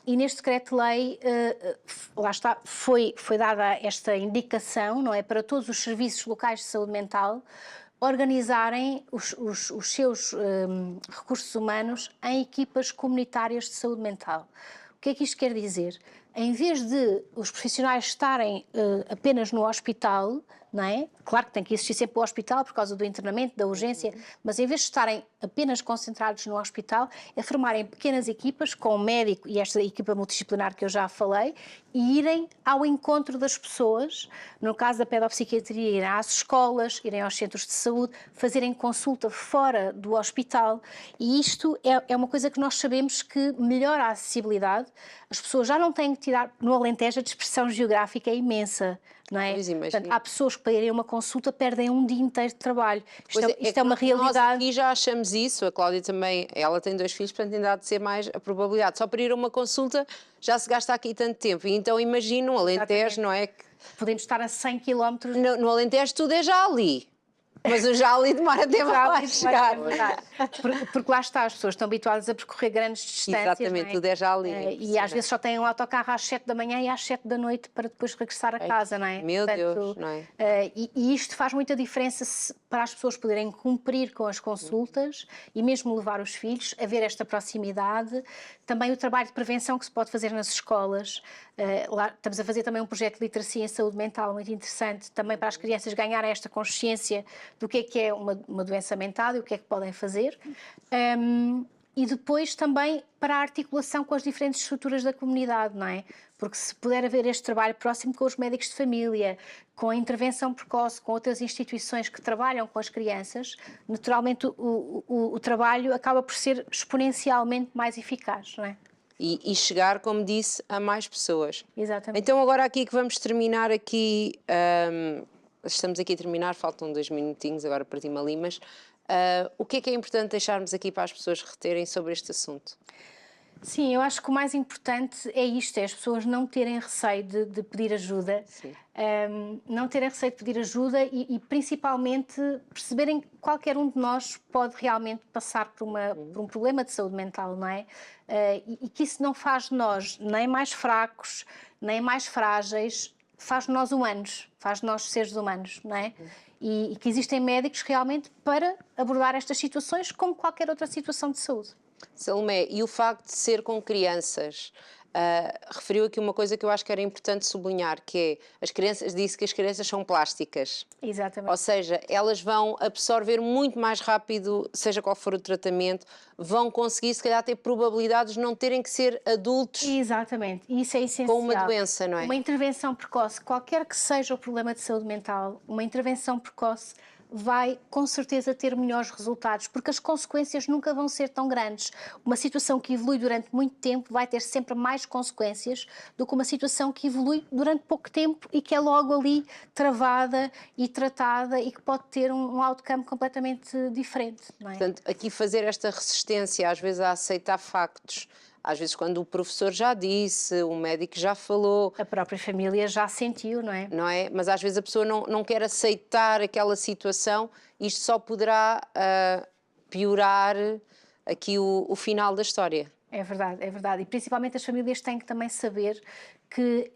e neste decreto-lei, lá está, foi dada esta indicação, não é, para todos os serviços locais de saúde mental organizarem os seus recursos humanos em equipas comunitárias de saúde mental. O que é que isto quer dizer? Em vez de os profissionais estarem apenas no hospital, não é? Claro que tem que existir sempre o hospital por causa do internamento, da urgência, mas em vez de estarem apenas concentrados no hospital, é formarem pequenas equipas com o médico e esta equipa multidisciplinar que eu já falei e irem ao encontro das pessoas, no caso da pedopsiquiatria, irem às escolas, irem aos centros de saúde, fazerem consulta fora do hospital, e isto é uma coisa que nós sabemos que melhora a acessibilidade. As pessoas já não têm que tirar, no Alentejo a dispersão geográfica é imensa, não é? Portanto, há pessoas que para irem a uma consulta perdem um dia inteiro de trabalho. Isto é uma realidade. Nós aqui já achamos isso, a Cláudia também, ela tem 2 filhos, portanto ainda há de ser mais a probabilidade. Só para ir a uma consulta já se gasta aqui tanto tempo. E então imagina um Alentejo, não é? Podemos estar a 100 km. No Alentejo tudo é já ali. Mas o já ali demora tempo a chegar. Porque lá está, as pessoas estão habituadas a percorrer grandes distâncias. Exatamente, não é? tudo é já ali. E às vezes só têm um autocarro às 7 da manhã e às 7 da noite para depois regressar a casa, não é? Meu Deus, não é? E isto faz muita diferença para as pessoas poderem cumprir com as consultas e mesmo levar os filhos, a ver esta proximidade. Também o trabalho de prevenção que se pode fazer nas escolas. Lá estamos a fazer também um projeto de literacia em saúde mental muito interessante, também para as crianças ganharem esta consciência do que é uma doença mental e o que é que podem fazer. E depois também para a articulação com as diferentes estruturas da comunidade, não é? Porque se puder haver este trabalho próximo com os médicos de família, com a intervenção precoce, com outras instituições que trabalham com as crianças, naturalmente o trabalho acaba por ser exponencialmente mais eficaz, não é? E chegar, como disse, a mais pessoas. Exatamente. Então agora aqui que vamos terminar aqui, estamos aqui a terminar, faltam 2 minutinhos agora para Tima Limas. O que é importante deixarmos aqui para as pessoas reterem sobre este assunto? Sim, eu acho que o mais importante é isto, é as pessoas não terem receio de pedir ajuda, não terem receio de pedir ajuda e principalmente perceberem que qualquer um de nós pode realmente passar por um problema de saúde mental, não é? E que isso não faz de nós nem mais fracos, nem mais frágeis, faz de nós humanos, faz de nós seres humanos, não é? E que existem médicos realmente para abordar estas situações como qualquer outra situação de saúde. Salomé, e o facto de ser com crianças, referiu aqui uma coisa que eu acho que era importante sublinhar, que é, as crianças, disse que as crianças são plásticas. Exatamente. Ou seja, elas vão absorver muito mais rápido, seja qual for o tratamento, vão conseguir, se calhar, ter probabilidades de não terem que ser adultos. Exatamente, e isso é essencial. Com uma doença, não é? Uma intervenção precoce, qualquer que seja o problema de saúde mental, uma intervenção precoce vai com certeza ter melhores resultados, porque as consequências nunca vão ser tão grandes. Uma situação que evolui durante muito tempo vai ter sempre mais consequências do que uma situação que evolui durante pouco tempo e que é logo ali travada e tratada e que pode ter um outcome completamente diferente, não é? Portanto, aqui fazer esta resistência, às vezes, a aceitar factos, às vezes quando o professor já disse, o médico já falou... A própria família já sentiu, não é? Não é? Mas às vezes a pessoa não quer aceitar aquela situação, isto só poderá piorar aqui o final da história. É verdade, é verdade. E principalmente as famílias têm que também saber que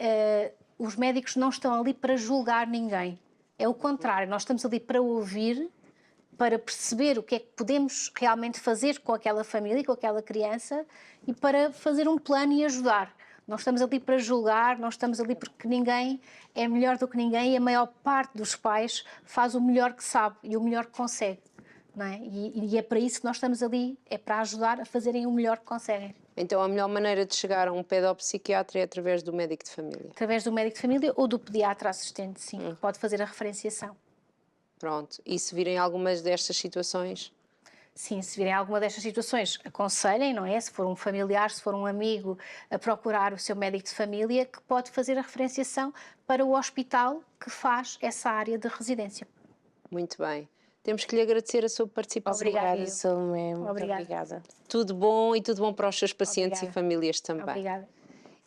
os médicos não estão ali para julgar ninguém. É o contrário, nós estamos ali para ouvir, para perceber o que é que podemos realmente fazer com aquela família, com aquela criança e para fazer um plano e ajudar. Não estamos ali para julgar, não estamos ali porque ninguém é melhor do que ninguém e a maior parte dos pais faz o melhor que sabe e o melhor que consegue. não é? E é para isso que nós estamos ali, é para ajudar a fazerem o melhor que conseguem. Então a melhor maneira de chegar a um pedopsiquiatra é através do médico de família? Através do médico de família ou do pediatra assistente, sim, que pode fazer a referenciação. Pronto, e se virem algumas destas situações? Sim, se virem alguma destas situações, aconselhem, não é? Se for um familiar, se for um amigo, a procurar o seu médico de família, que pode fazer a referenciação para o hospital que faz essa área de residência. Muito bem. Temos que lhe agradecer a sua participação. Obrigada, Salomé. Muito Obrigada. obrigada. Tudo bom e tudo bom para os seus pacientes Obrigada. e famílias também. Obrigada.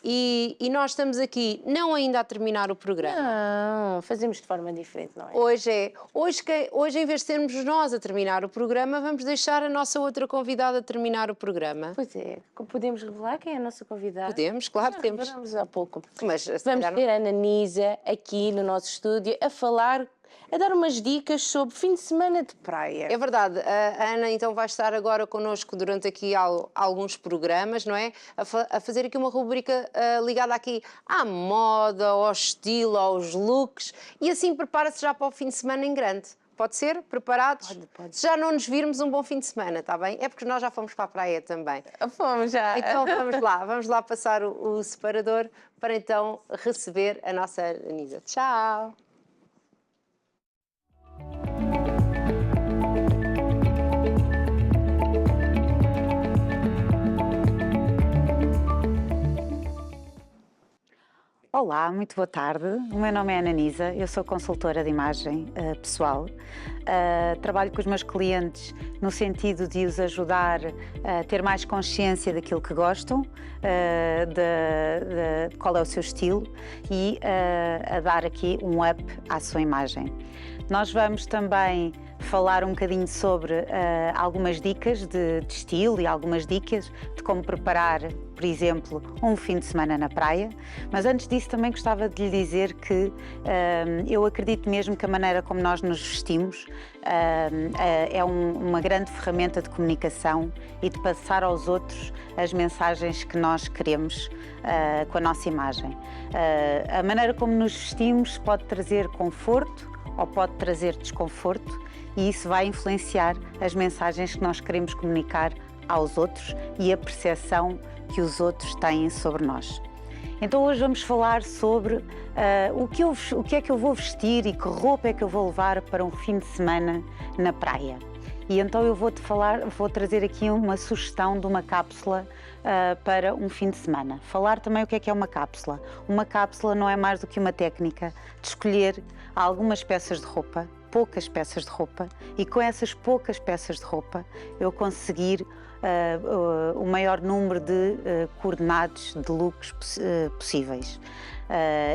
E nós estamos aqui, não ainda a terminar o programa. Não, fazemos de forma diferente, não é? Hoje, em vez de sermos nós a terminar o programa, vamos deixar a nossa outra convidada a terminar o programa. Pois é, podemos revelar quem é a nossa convidada? Podemos, claro, Já temos. revelamos há pouco. Mas se Vamos calhar não- ter a Ana Nisa aqui no nosso estúdio a falar, a dar umas dicas sobre fim de semana de praia. É verdade, a Ana então vai estar agora connosco durante aqui alguns programas, não é? A fazer aqui uma rubrica ligada aqui à moda, ao estilo, aos looks, e assim prepara-se já para o fim de semana em grande. Pode ser? Preparados? Pode. Se já não nos virmos, um bom fim de semana, está bem? É porque nós já fomos para a praia também. Fomos já. Então vamos lá passar o separador para então receber a nossa Anisa. Tchau! Olá, muito boa tarde. O meu nome é Ana Nisa, eu sou consultora de imagem pessoal. Trabalho com os meus clientes no sentido de os ajudar a ter mais consciência daquilo que gostam, de qual é o seu estilo e a dar aqui um up à sua imagem. Nós vamos também falar um bocadinho sobre algumas dicas de estilo e algumas dicas de como preparar, por exemplo, um fim de semana na praia. Mas antes disso também gostava de lhe dizer que eu acredito mesmo que a maneira como nós nos vestimos é uma grande ferramenta de comunicação e de passar aos outros as mensagens que nós queremos com a nossa imagem. A maneira como nos vestimos pode trazer conforto ou pode trazer desconforto, e isso vai influenciar as mensagens que nós queremos comunicar aos outros e a percepção que os outros têm sobre nós. Então hoje vamos falar sobre o que é que eu vou vestir e que roupa é que eu vou levar para um fim de semana na praia. E então eu vou trazer aqui uma sugestão de uma cápsula para um fim de semana. Falar também o que é uma cápsula. Uma cápsula não é mais do que uma técnica de escolher algumas peças de roupa, poucas peças de roupa, e com essas poucas peças de roupa eu conseguir o maior número de coordenados de looks possíveis.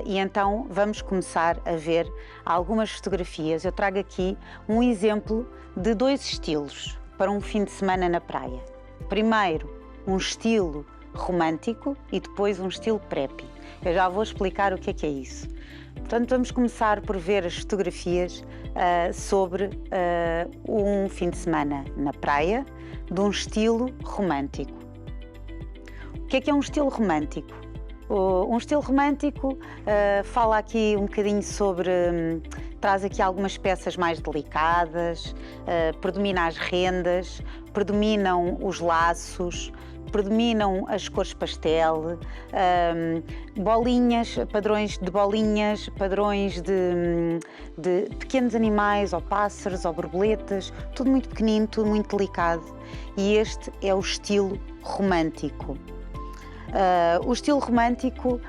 E então vamos começar a ver algumas fotografias. Eu trago aqui um exemplo de 2 estilos para um fim de semana na praia. Primeiro, um estilo romântico e depois um estilo preppy. Eu já vou explicar o que é isso. Portanto, vamos começar por ver as fotografias sobre um fim de semana na praia de um estilo romântico. O que é um estilo romântico? Um estilo romântico fala aqui um bocadinho sobre, traz aqui algumas peças mais delicadas, predomina as rendas, predominam os laços, predominam as cores pastel, bolinhas, padrões de bolinhas, padrões de pequenos animais, ou pássaros, ou borboletas, tudo muito pequenino, tudo muito delicado. E este é o estilo romântico. O estilo romântico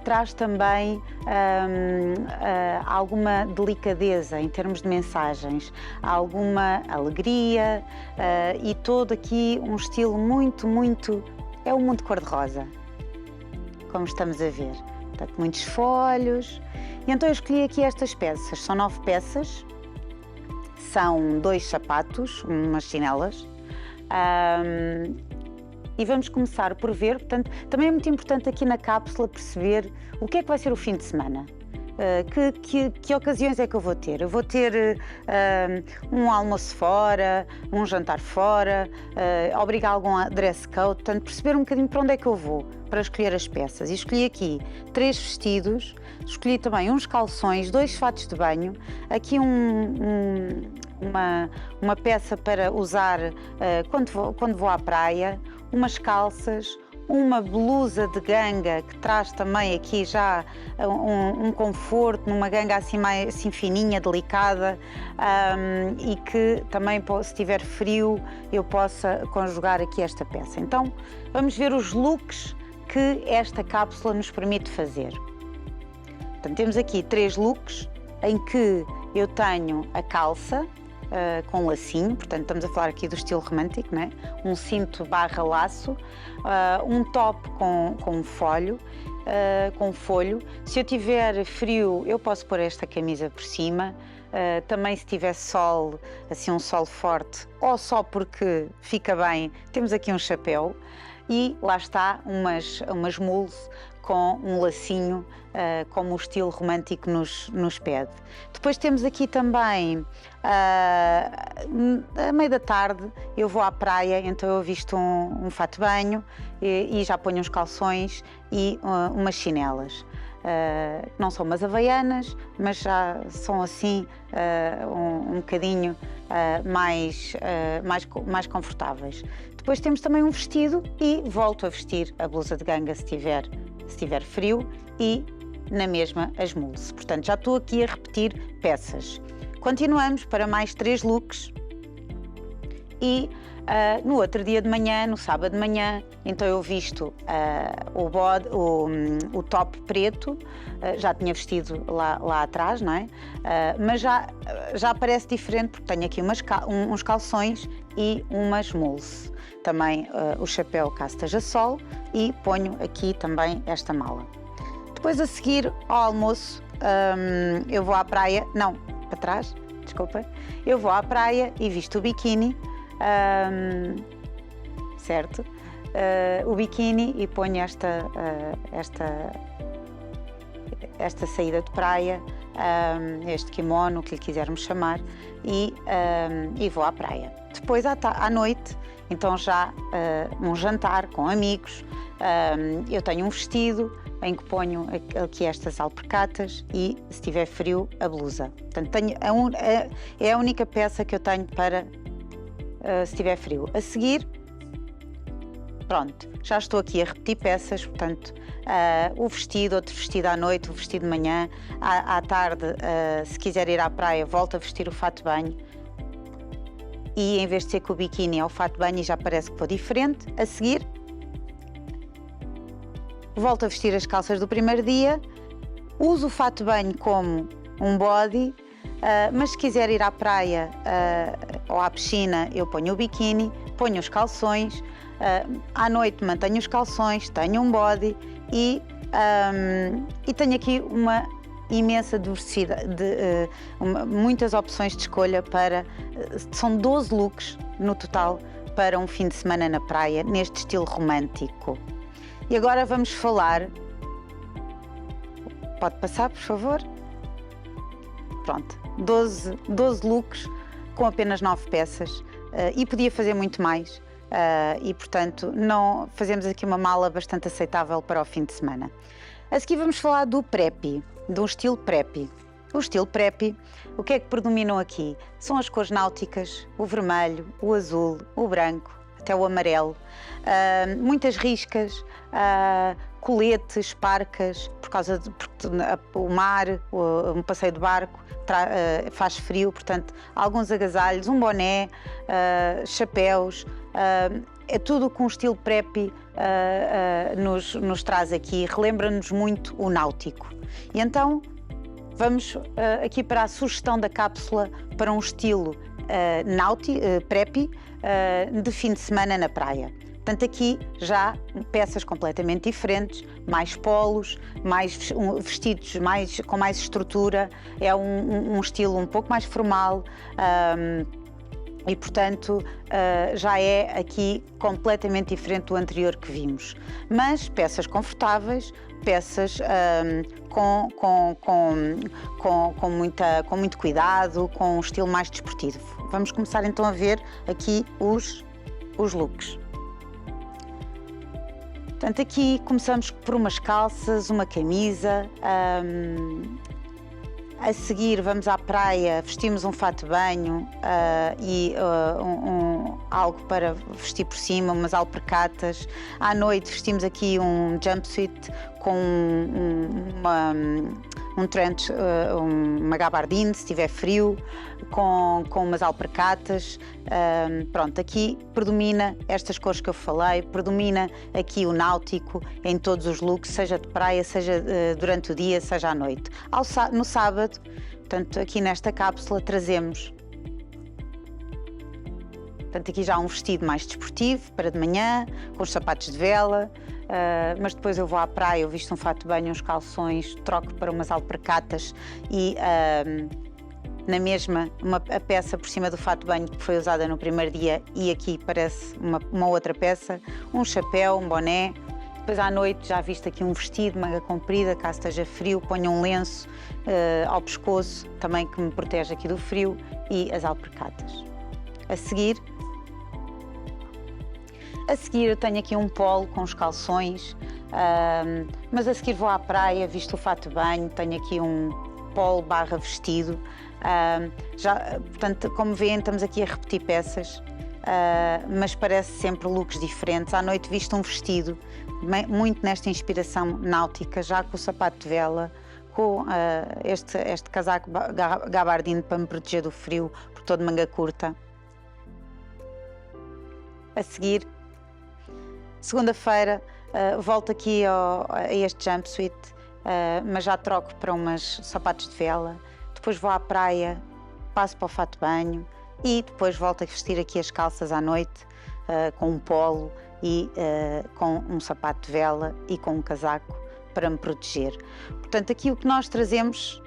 traz também alguma delicadeza em termos de mensagens, alguma alegria e todo aqui um estilo muito... é um mundo cor-de-rosa, como estamos a ver. Portanto, muitos folhos. E então eu escolhi aqui estas peças, são 9 peças, são 2 sapatos, umas chinelas. E vamos começar por ver, portanto, também é muito importante aqui na cápsula perceber o que é que vai ser o fim de semana. Que ocasiões é que eu vou ter? Eu vou ter um almoço fora, um jantar fora, obrigar algum dress code, portanto, perceber um bocadinho para onde é que eu vou para escolher as peças. E escolhi aqui 3 vestidos, escolhi também uns calções, 2 fatos de banho, aqui um uma peça para usar quando vou à praia, umas calças, uma blusa de ganga que traz também aqui já um conforto, numa ganga assim mais assim fininha, delicada, e que também, se tiver frio, eu possa conjugar aqui esta peça. Então, vamos ver os looks que esta cápsula nos permite fazer. Portanto, temos aqui 3 looks em que eu tenho a calça com lacinho, portanto estamos a falar aqui do estilo romântico, né? Um cinto barra laço, um top com folho, Se eu tiver frio, eu posso pôr esta camisa por cima. Também se tiver sol, assim um sol forte, ou só porque fica bem, temos aqui um chapéu e lá está umas mules com um lacinho, como o estilo romântico nos pede. Depois temos aqui também, à meia da tarde, eu vou à praia, então eu visto um fato de banho e já ponho uns calções e umas chinelas. Não são umas havaianas, mas já são assim um bocadinho mais confortáveis. Depois temos também um vestido e volto a vestir a blusa de ganga se tiver frio e na mesma as mules. Portanto, já estou aqui a repetir peças. Continuamos para mais 3 looks e no outro dia de manhã, no sábado de manhã, então eu visto o top preto, já tinha vestido lá atrás, não é? Mas já parece diferente porque tenho aqui uns calções e umas mules. Também o chapéu caso esteja sol e ponho aqui também esta mala. Depois a seguir ao almoço eu vou à praia, não, para trás, desculpa, eu vou à praia e visto o biquíni, certo? O biquíni e ponho esta saída de praia, este kimono, o que lhe quisermos chamar, e vou à praia. Depois à noite, então já um jantar com amigos, eu tenho um vestido em que ponho aqui estas alpercatas e, se tiver frio, a blusa. Portanto, é a única peça que eu tenho para se tiver frio. A seguir, pronto, já estou aqui a repetir peças, portanto, o vestido, outro vestido à noite, o vestido de manhã, à tarde, se quiser ir à praia, volto a vestir o fato de banho e em vez de ser com o biquíni é o fato de banho e já parece que vou diferente. A seguir, volto a vestir as calças do primeiro dia, uso o fato de banho como um body, mas se quiser ir à praia ou à piscina, eu ponho o biquíni, ponho os calções, à noite mantenho os calções, tenho um body e tenho aqui uma imensa diversidade, muitas opções de escolha são 12 looks no total para um fim de semana na praia, neste estilo romântico. E agora vamos falar, pode passar por favor? Pronto, 12 looks com apenas 9 peças e podia fazer muito mais e portanto fazemos aqui uma mala bastante aceitável para o fim de semana. A seguir vamos falar do preppy, de um estilo preppy. O estilo preppy, o que é que predominam aqui? São as cores náuticas, o vermelho, o azul, o branco, até o amarelo, muitas riscas, coletes, parcas, porque o mar, um passeio de barco faz frio, portanto, alguns agasalhos, um boné, chapéus, é tudo com o estilo preppy nos traz aqui, relembra-nos muito o náutico. E então, vamos aqui para a sugestão da cápsula para um estilo preppy de fim de semana na praia. Portanto, aqui já peças completamente diferentes, mais polos, vestidos com mais estrutura, é um estilo um pouco mais formal e, portanto, já é aqui completamente diferente do anterior que vimos. Mas peças confortáveis, peças com muito cuidado, com um estilo mais desportivo. Vamos começar então a ver aqui os looks. Portanto, aqui começamos por umas calças, uma camisa. A seguir vamos à praia, vestimos um fato de banho e algo para vestir por cima, umas alpercatas. À noite vestimos aqui um jumpsuit com um trench, uma gabardine, se estiver frio, com umas alpercatas. Pronto, aqui predomina estas cores que eu falei, predomina aqui o náutico em todos os looks, seja de praia, seja durante o dia, seja à noite. No sábado, portanto, aqui nesta cápsula trazemos, portanto, aqui já um vestido mais desportivo para de manhã, com os sapatos de vela, mas depois eu vou à praia, eu visto um fato de banho, uns calções, troco para umas alpercatas e na mesma, a peça por cima do fato de banho que foi usada no primeiro dia e aqui parece uma outra peça, um chapéu, um boné. Depois à noite já visto aqui um vestido, manga comprida, caso esteja frio, ponho um lenço ao pescoço, também que me protege aqui do frio, e as alpercatas. A seguir eu tenho aqui um polo com os calções, mas a seguir vou à praia, visto o fato de banho, tenho aqui um polo barra vestido. Portanto, como veem, estamos aqui a repetir peças, mas parece sempre looks diferentes. À noite visto um vestido, muito nesta inspiração náutica, já com o sapato de vela, com este casaco gabardine para me proteger do frio, por todo manga curta. A seguir, segunda-feira, volto aqui a este jumpsuit, mas já troco para umas sapatos de vela. Depois vou à praia, passo para o fato de banho e depois volto a vestir aqui as calças à noite, com um polo e com um sapato de vela e com um casaco para me proteger. Portanto, aqui o que nós trazemos,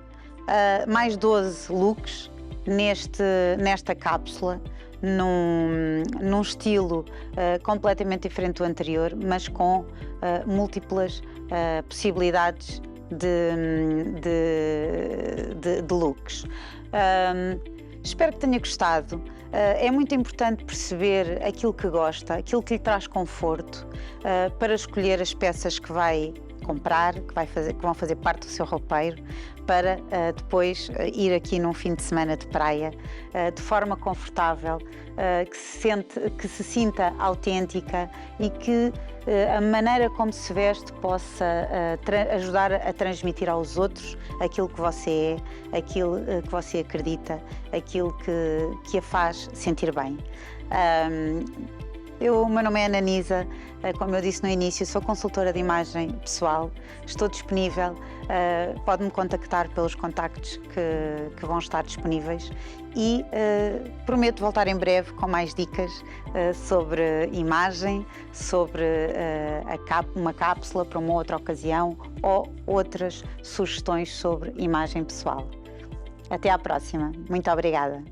mais 12 looks nesta cápsula, num estilo completamente diferente do anterior, mas com múltiplas possibilidades de looks. Espero que tenha gostado. É muito importante perceber aquilo que gosta, aquilo que lhe traz conforto, para escolher as peças que vai comprar, que vão fazer parte do seu roupeiro, para depois ir aqui num fim de semana de praia de forma confortável, que se sinta autêntica e que a maneira como se veste possa ajudar a transmitir aos outros aquilo que você é, aquilo que você acredita, aquilo que a faz sentir bem. O meu nome é Ana Nisa, como eu disse no início, sou consultora de imagem pessoal, estou disponível, pode-me contactar pelos contactos que vão estar disponíveis e prometo voltar em breve com mais dicas sobre imagem, sobre uma cápsula para uma outra ocasião ou outras sugestões sobre imagem pessoal. Até à próxima. Muito obrigada.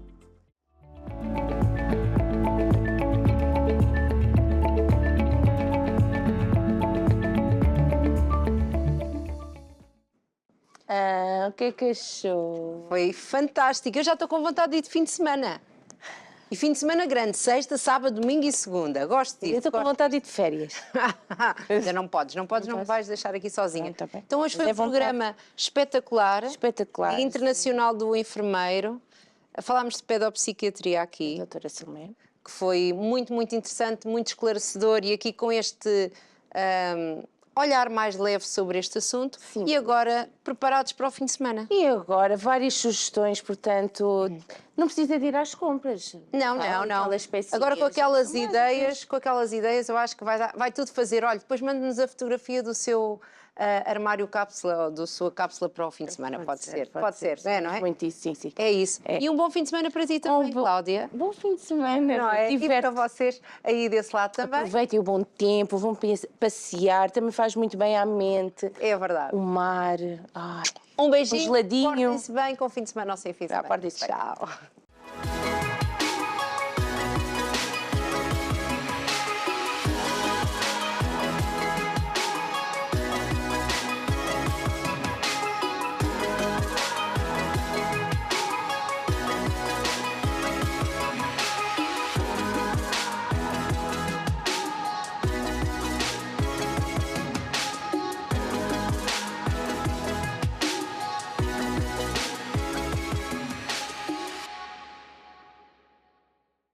O que é que achou? Foi fantástico. Eu já estou com vontade de ir de fim de semana. E fim de semana grande, sexta, sábado, domingo e segunda. Gosto disso. Eu estou com vontade de ir de férias. Ainda não podes, não me vais deixar aqui sozinha. Tá bem. Então hoje foi Mas um programa espetacular. Espetacular. Internacional do Enfermeiro. Falámos de pedopsiquiatria aqui. Doutora Silmé. Que foi muito, muito interessante, muito esclarecedor e aqui com este olhar mais leve sobre este assunto. Sim. E agora preparados para o fim de semana. E agora, várias sugestões, portanto, não precisa de ir às compras. Não. Agora com aquelas ideias, eu acho que vai tudo fazer. Olha, depois mande-nos a fotografia do seu armário cápsula ou da sua cápsula para o fim de semana. Pode ser. Não é? Muito isso, sim. É isso. É. E um bom fim de semana para ti também, Cláudia. Bom fim de semana. Não é? E Diverte. para vocês aí desse lado também. Aproveitem o bom tempo, vão passear, também faz muito bem à mente. É verdade. O mar. Um beijinho. Um geladinho. Portem-se bem com o fim de semana ou sem fim de semana. Portem-se bem. Tchau.